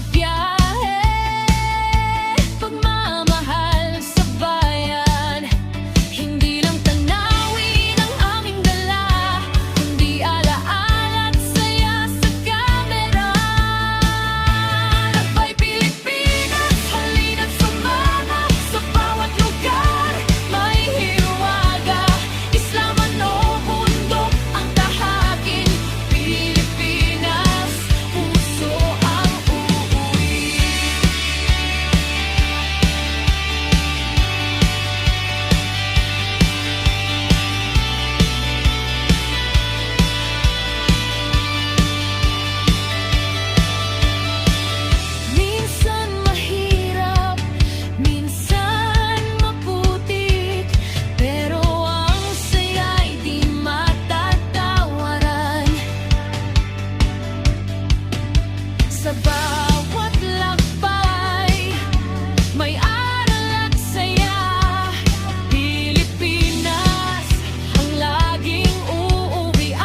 bawat biyahe. Pagmamahal sa bayan, hindi lang tanawin ang aming dala, kundi alaala at saya sa kamera. Lakbay Pilipinas, halina't sumama sa bawat lugar. May hiwaga, isla man o bundok ang tahakin. Pilipinas, puso ang uuwi. Minsan mahirap, minsan maputik, pero ang saya'y di matatawaran. Sa bawat lakbay, may aral at saya. Pilipinas ang laging uuwian.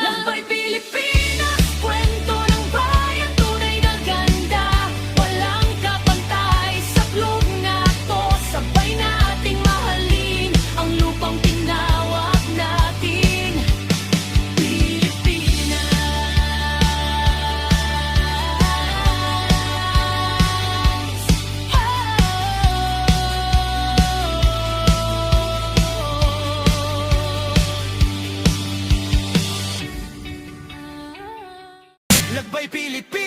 Lakbay Pilipinas, kwento ng bayan, tunay na ganda. Walang kapantay sa klub nga to. Sabay nating mahalin ang lupang tinawag natin Pilipinas. Lakbay Pilipinas.